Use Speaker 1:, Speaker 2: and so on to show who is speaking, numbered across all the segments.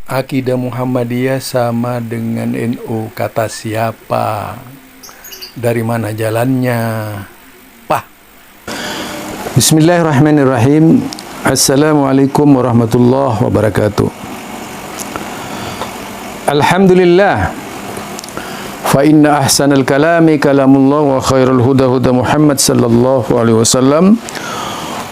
Speaker 1: Akidah Muhammadiyah sama dengan NU, kata siapa? Dari mana jalannya? Pak.
Speaker 2: Bismillahirrahmanirrahim. Assalamualaikum warahmatullahi wabarakatuh. Alhamdulillah. Fa inna ahsanal kalami kalamullah wa khairul huda huda Muhammad sallallahu alaihi wasallam.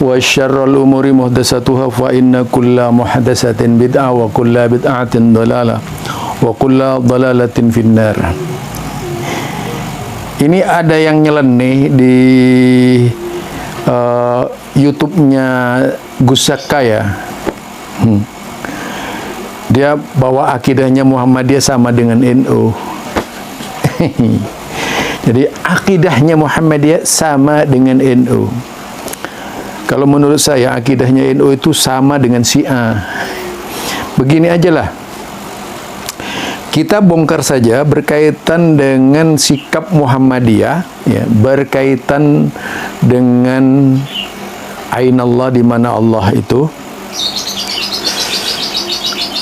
Speaker 2: Wa syarrul umuri muhdatsatuha fa inna kulla muhdatsatin bid'ah wa kulla bid'atin dhalalah wa kulla dhalalatin finnar. Ini ada yang nyeleneh di YouTube-nya Gus Zakka. Dia bawa akidahnya Muhammadiyah sama dengan NU. Jadi akidahnya Muhammadiyah sama dengan NU. Kalau menurut saya akidahnya NU itu sama dengan Syiah. Begini ajalah. Kita bongkar saja berkaitan dengan sikap Muhammadiyah, ya, berkaitan dengan Ainallah, di mana Allah itu.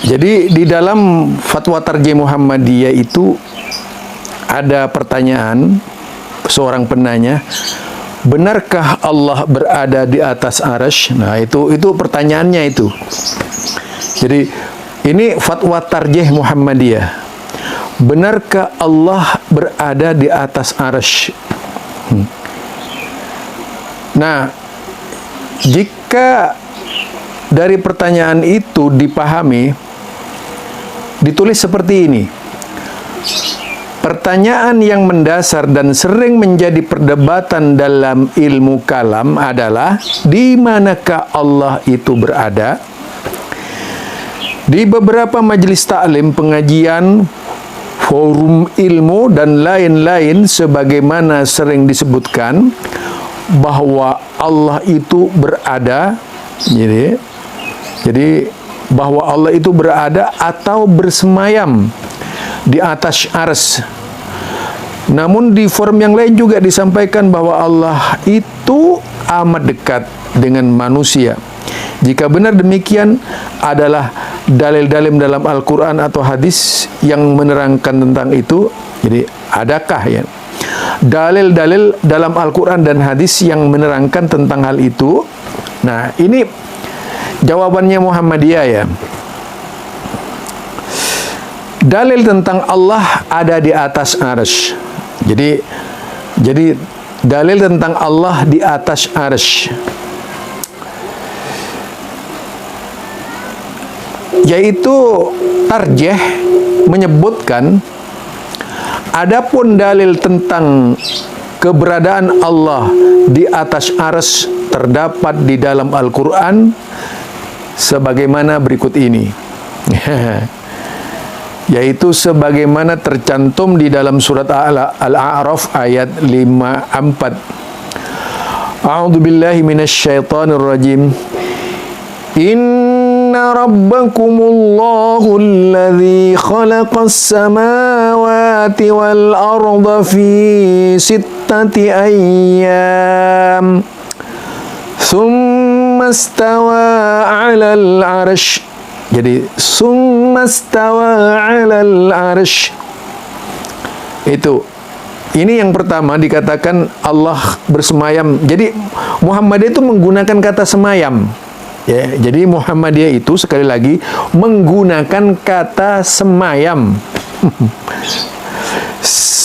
Speaker 2: Jadi di dalam fatwa tarjih Muhammadiyah itu ada pertanyaan seorang penanya, benarkah Allah berada di atas arsy? Nah, itu pertanyaannya itu. Jadi ini fatwa tarjih Muhammadiyah. Benarkah Allah berada di atas arsy? Nah, jika dari pertanyaan itu dipahami, ditulis seperti ini. Pertanyaan yang mendasar dan sering menjadi perdebatan dalam ilmu kalam adalah di manakah Allah itu berada? Di beberapa majelis taklim, pengajian, forum ilmu dan lain-lain sebagaimana sering disebutkan bahwa Allah itu berada. Jadi bahwa Allah itu berada atau bersemayam di atas arsy. Namun di forum yang lain juga disampaikan bahwa Allah itu amat dekat dengan manusia. Jika benar demikian, adalah dalil-dalil dalam Al-Quran atau hadis yang menerangkan tentang itu. Jadi adakah ya dalil-dalil dalam Al-Quran dan hadis yang menerangkan tentang hal itu? Nah, ini jawabannya Muhammadiyah ya. Dalil tentang Allah ada di atas arsy. Jadi dalil tentang Allah di atas arsy, yaitu tarjih menyebutkan adapun dalil tentang keberadaan Allah di atas arsy terdapat di dalam Al-Quran sebagaimana berikut ini. Yaitu sebagaimana tercantum di dalam surat Al-A'raf ayat 54. A'udzu billahi minasyaitonir rajim. Inna rabbakumullahu alladzi khalaqas samawati wal arda fi sittati ayyam thumma istawa 'alal 'arsy. Jadi summa stawa 'alal arsy. Ini yang pertama dikatakan Allah bersemayam. Jadi Muhammadiyah itu menggunakan kata semayam. Ya, jadi Muhammadiyah itu sekali lagi menggunakan kata semayam.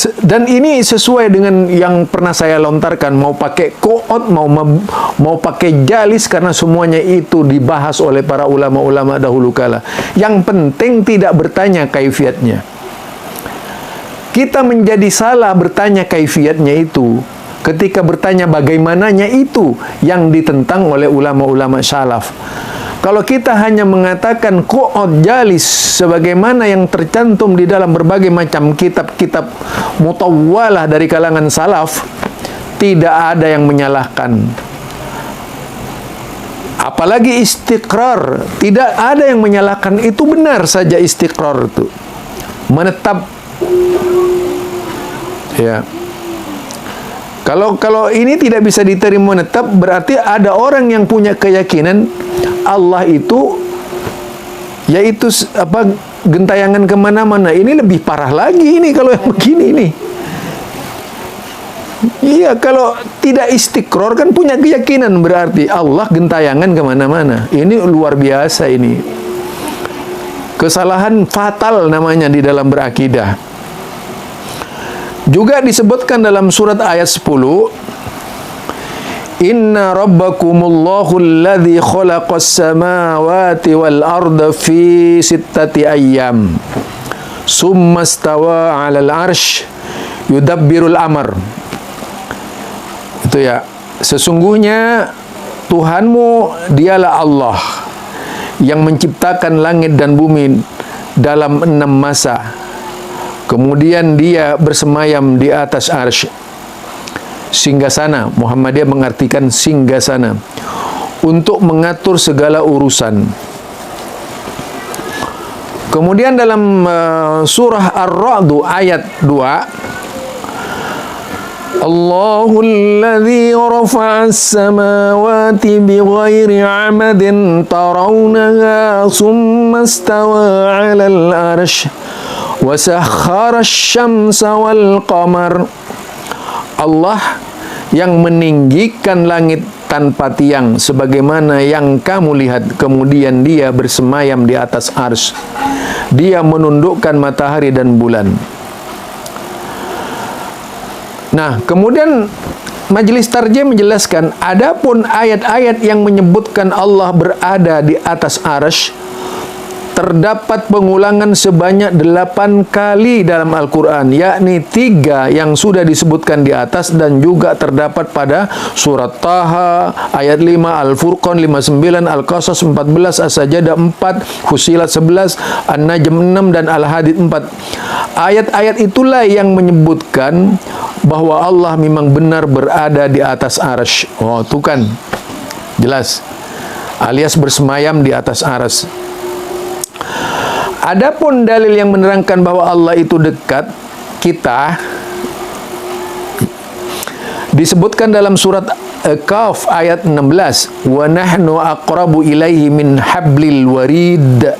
Speaker 2: Dan ini sesuai dengan yang pernah saya lontarkan, mau pakai koot, mau pakai jalis, karena semuanya itu dibahas oleh para ulama-ulama dahulu kala. Yang penting tidak bertanya kaifiatnya. Kita menjadi salah bertanya kaifiatnya itu ketika bertanya bagaimananya itu yang ditentang oleh ulama-ulama salaf. Kalau kita hanya mengatakan qu'ud jalis sebagaimana yang tercantum di dalam berbagai macam kitab-kitab mutawwalah dari kalangan salaf, tidak ada yang menyalahkan. Apalagi istiqrar, tidak ada yang menyalahkan. Itu benar saja istiqrar itu. Menetap. Ya. Kalau ini tidak bisa diterima menetap, berarti ada orang yang punya keyakinan Allah itu yaitu gentayangan kemana-mana. Ini lebih parah lagi ini kalau yang begini ini. Iya, kalau tidak istiqror kan punya keyakinan berarti Allah gentayangan kemana-mana. Ini luar biasa ini. Kesalahan fatal namanya di dalam berakidah. Juga disebutkan dalam surat ayat 10, Inna rabbakumullahu alladhi khalaqas samawati wal arda fi sittati ayyam summa stawa 'alal arsh yudabbirul amr. Itu ya, sesungguhnya Tuhanmu dialah Allah yang menciptakan langit dan bumi dalam 6 masa. Kemudian dia bersemayam di atas arsy. Singgasana, Muhammadiyah mengartikan singgasana, untuk mengatur segala urusan. Kemudian dalam surah Ar-Ra'd ayat 2, Allahul ladzi rafa'as samawati bighairi 'amadin tarawnaha summa istawa 'alal arsy wa sakhkhara asy-syamsa wal qamar. Allah yang meninggikan langit tanpa tiang sebagaimana yang kamu lihat, kemudian dia bersemayam di atas arsy. Dia menundukkan matahari dan bulan. Nah, kemudian Majelis Tarjim menjelaskan, adapun ayat-ayat yang menyebutkan Allah berada di atas arsy terdapat pengulangan sebanyak 8 kali dalam Al-Quran, yakni 3 yang sudah disebutkan di atas dan juga terdapat pada surat Taha ayat 5, Al-Furqan 59, Al-Qasas 14, As-Sajdah 4, Fussilat 11, An-Najm 6 dan Al-Hadid 4. Ayat-ayat itulah yang menyebutkan bahwa Allah memang benar berada di atas arsy. Oh, itu kan jelas, alias bersemayam di atas arsy. Adapun dalil yang menerangkan bahwa Allah itu dekat kita disebutkan dalam surat Qaf ayat 16, wa nahnu aqrabu ilaihi min hablil warid,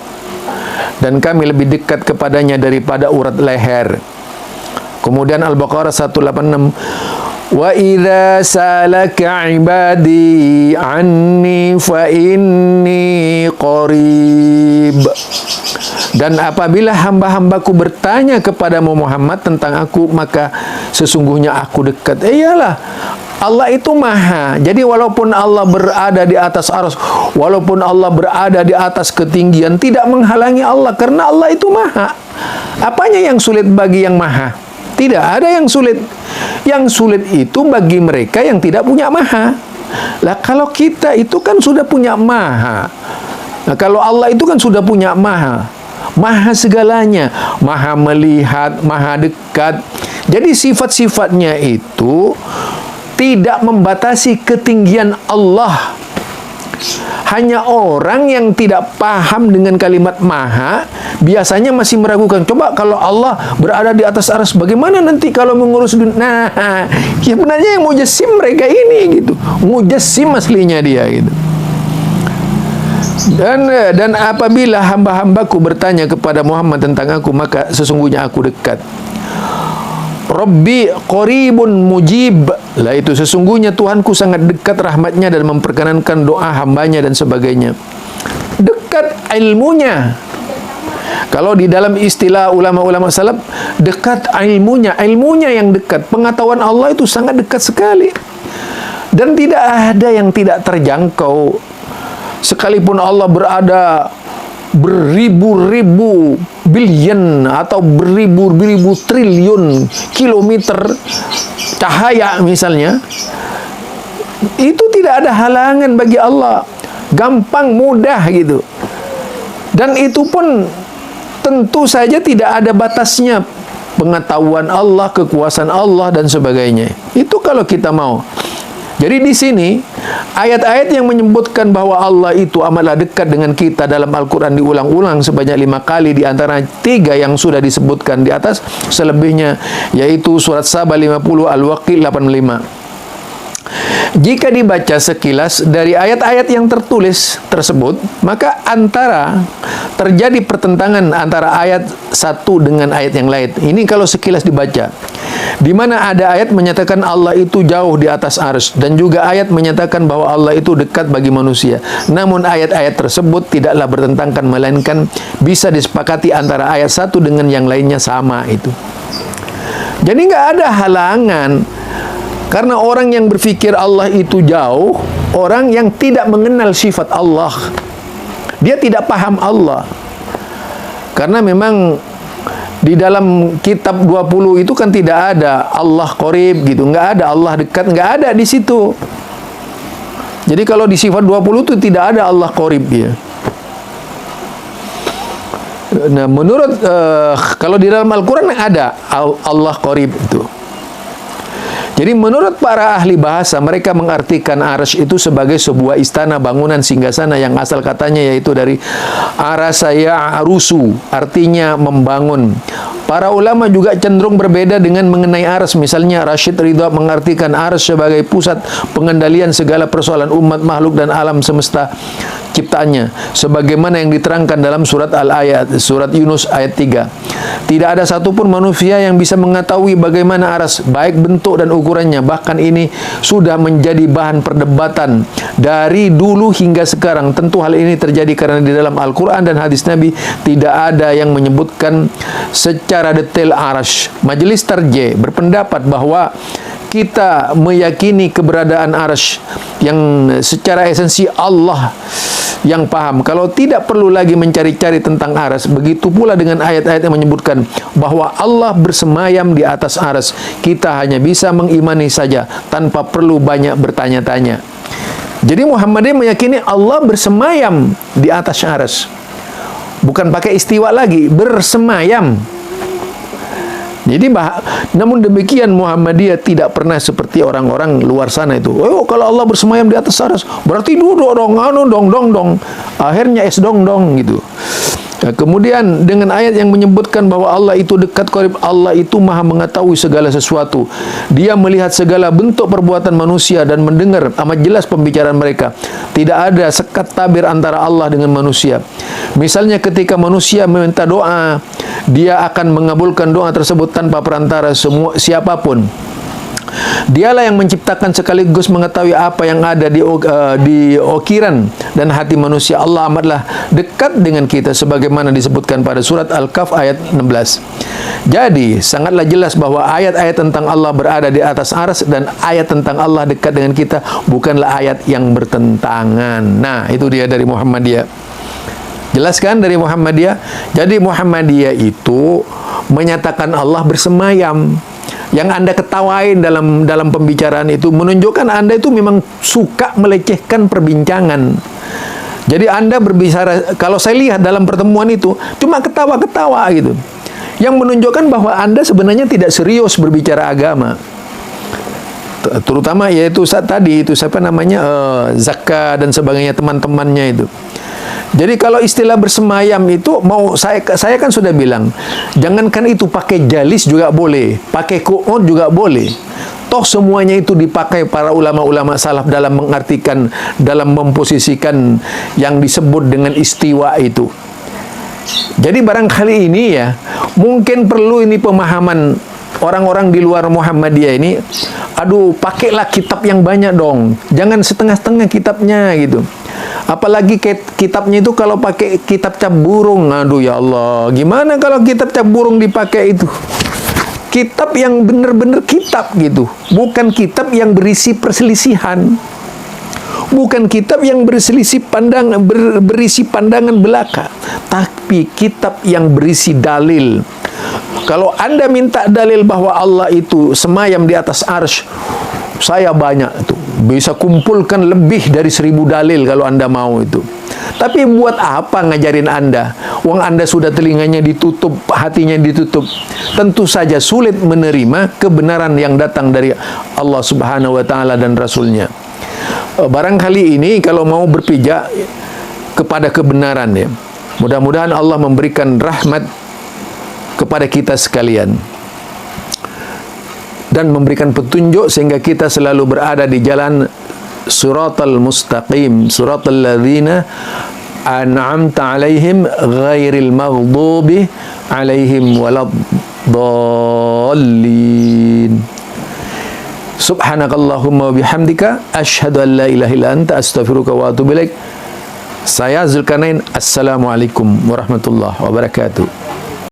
Speaker 2: dan kami lebih dekat kepadanya daripada urat leher. Kemudian Al-Baqarah 186, wa idza salaka ibadi anni fa inni qarib. Dan apabila hamba-hambaku bertanya kepadamu Muhammad tentang aku, maka sesungguhnya aku dekat. Iyalah, Allah itu maha. Jadi walaupun Allah berada di atas arsy, walaupun Allah berada di atas ketinggian, tidak menghalangi Allah, karena Allah itu maha. Apanya yang sulit bagi yang maha? Tidak ada yang sulit. Yang sulit itu bagi mereka yang tidak punya maha. Lah kalau kita itu kan sudah punya maha. Nah, kalau Allah itu kan sudah punya maha. Maha segalanya, maha melihat, maha dekat. Jadi sifat-sifatnya itu tidak membatasi ketinggian Allah. Hanya orang yang tidak paham dengan kalimat maha biasanya masih meragukan. Coba kalau Allah berada di atas arsy, bagaimana nanti kalau mengurus dunia? Nah, sebenarnya yang mujassim mereka ini gitu. Mujassim aslinya dia gitu. Dan apabila hamba-hambaku bertanya kepada Muhammad tentang aku, maka sesungguhnya aku dekat. Rabbi qaribun mujib. Lah itu sesungguhnya Tuhanku sangat dekat rahmatnya dan memperkenankan doa hambanya dan sebagainya. Dekat ilmunya. Kalau di dalam istilah ulama-ulama salaf, dekat ilmunya. Ilmunya yang dekat. Pengetahuan Allah itu sangat dekat sekali. Dan tidak ada yang tidak terjangkau. Sekalipun Allah berada beribu-ribu billion atau beribu-ribu triliun kilometer cahaya misalnya, itu tidak ada halangan bagi Allah. Gampang, mudah gitu. Dan itu pun tentu saja tidak ada batasnya. Pengetahuan Allah, kekuasaan Allah dan sebagainya. Itu kalau kita mau. Jadi di sini ayat-ayat yang menyebutkan bahwa Allah itu amatlah dekat dengan kita dalam Al-Quran diulang-ulang sebanyak 5 kali, di antara 3 yang sudah disebutkan di atas, selebihnya yaitu surat Saba 50, Al-Waqiah 85. Jika dibaca sekilas dari ayat-ayat yang tertulis tersebut, maka terjadi pertentangan antara ayat satu dengan ayat yang lain. Ini kalau sekilas dibaca. Di mana ada ayat menyatakan Allah itu jauh di atas arsy, dan juga ayat menyatakan bahwa Allah itu dekat bagi manusia. Namun ayat-ayat tersebut tidaklah bertentangan, melainkan bisa disepakati antara ayat satu dengan yang lainnya sama itu. Jadi nggak ada halangan. Karena orang yang berfikir Allah itu jauh, orang yang tidak mengenal sifat Allah. Dia tidak paham Allah. Karena memang di dalam kitab 20 itu kan tidak ada Allah qarib gitu, nggak ada Allah dekat, nggak ada di situ. Jadi kalau di sifat 20 itu tidak ada Allah qarib dia. Nah, menurut kalau di dalam Al-Quran ada Allah qarib itu. Jadi menurut para ahli bahasa, mereka mengartikan arsy itu sebagai sebuah istana bangunan singgasana yang asal katanya yaitu dari arasa ya'rusu, artinya membangun. Para ulama juga cenderung berbeda dengan mengenai arsy. Misalnya Rashid Ridha mengartikan arsy sebagai pusat pengendalian segala persoalan umat makhluk dan alam semesta ciptaannya, sebagaimana yang diterangkan dalam surat Al-Ayat, surat Yunus ayat 3. Tidak ada satupun manusia yang bisa mengetahui bagaimana arsy, baik bentuk dan ukurannya. Bahkan ini sudah menjadi bahan perdebatan dari dulu hingga sekarang. Tentu hal ini terjadi karena di dalam Al-Quran dan hadis Nabi tidak ada yang menyebutkan secara detail arsy. Majelis Tarjih berpendapat bahwa kita meyakini keberadaan arsy yang secara esensi Allah yang paham. Kalau tidak perlu lagi mencari-cari tentang arsy. Begitu pula dengan ayat-ayat yang menyebutkan bahwa Allah bersemayam di atas arsy. Kita hanya bisa mengimani saja tanpa perlu banyak bertanya-tanya. Jadi Muhammadiyah meyakini Allah bersemayam di atas arsy. Bukan pakai istiwa lagi, bersemayam. Jadi namun demikian Muhammadiyah tidak pernah seperti orang-orang luar sana itu. Oh, kalau Allah bersemayam di atas arsy, berarti duduk dong, dong. Akhirnya dong gitu. Nah, kemudian dengan ayat yang menyebutkan bahwa Allah itu dekat qarib, Allah itu maha mengetahui segala sesuatu. Dia melihat segala bentuk perbuatan manusia dan mendengar amat jelas pembicaraan mereka. Tidak ada sekat tabir antara Allah dengan manusia. Misalnya ketika manusia meminta doa, Dia akan mengabulkan doa tersebut tanpa perantara siapapun. Dialah yang menciptakan sekaligus mengetahui apa yang ada di ukiran dan hati manusia. Allah amatlah dekat dengan kita sebagaimana disebutkan pada surat Al-Kahf ayat 16. Jadi sangatlah jelas bahwa ayat-ayat tentang Allah berada di atas arsy dan ayat tentang Allah dekat dengan kita bukanlah ayat yang bertentangan. Nah, itu dia dari Muhammadiyah. Jelaskan dari Muhammadiyah. Jadi Muhammadiyah itu menyatakan Allah bersemayam. Yang Anda ketawain dalam pembicaraan itu menunjukkan Anda itu memang suka melecehkan perbincangan. Jadi Anda berbicara, kalau saya lihat dalam pertemuan itu cuma ketawa-ketawa gitu. Yang menunjukkan bahwa Anda sebenarnya tidak serius berbicara agama. Terutama yaitu saat tadi itu siapa namanya Zakka dan sebagainya, teman-temannya itu. Jadi kalau istilah bersemayam itu mau saya kan sudah bilang, jangankan itu, pakai jalis juga boleh, pakai qu'ud juga boleh. Toh semuanya itu dipakai para ulama-ulama salaf dalam mengartikan, dalam memposisikan yang disebut dengan istiwa itu. Jadi barangkali ini ya, mungkin perlu ini pemahaman orang-orang di luar Muhammadiyah ini. Aduh, pakailah kitab yang banyak dong, jangan setengah-setengah kitabnya gitu. Apalagi kitabnya itu kalau pakai kitab cap burung, aduh ya Allah, gimana kalau kitab cap burung dipakai itu? Kitab yang benar-benar kitab gitu, bukan kitab yang berisi perselisihan, bukan kitab yang berisi pandangan belaka, tapi kitab yang berisi dalil. Kalau Anda minta dalil bahwa Allah itu semayam di atas arsy, saya banyak itu, bisa kumpulkan lebih dari 1000 dalil kalau Anda mau itu. Tapi buat apa ngajarin Anda? Wong Anda sudah telinganya ditutup, hatinya ditutup. Tentu saja sulit menerima kebenaran yang datang dari Allah Subhanahu wa Ta'ala dan Rasulnya. Barangkali ini kalau mau berpijak kepada kebenaran ya, mudah-mudahan Allah memberikan rahmat kepada kita sekalian. dan memberikan petunjuk sehingga kita selalu berada di jalan siratal mustaqim, siratal ladzina an'amta alaihim ghairil maghdubi alaihim waladdallin. Subhanakallahumma wa bihamdika asyhadu an la ilaha illa anta astaghfiruka wa atubu ilaik. Saya Zulkarnain. Assalamualaikum warahmatullahi wabarakatuh.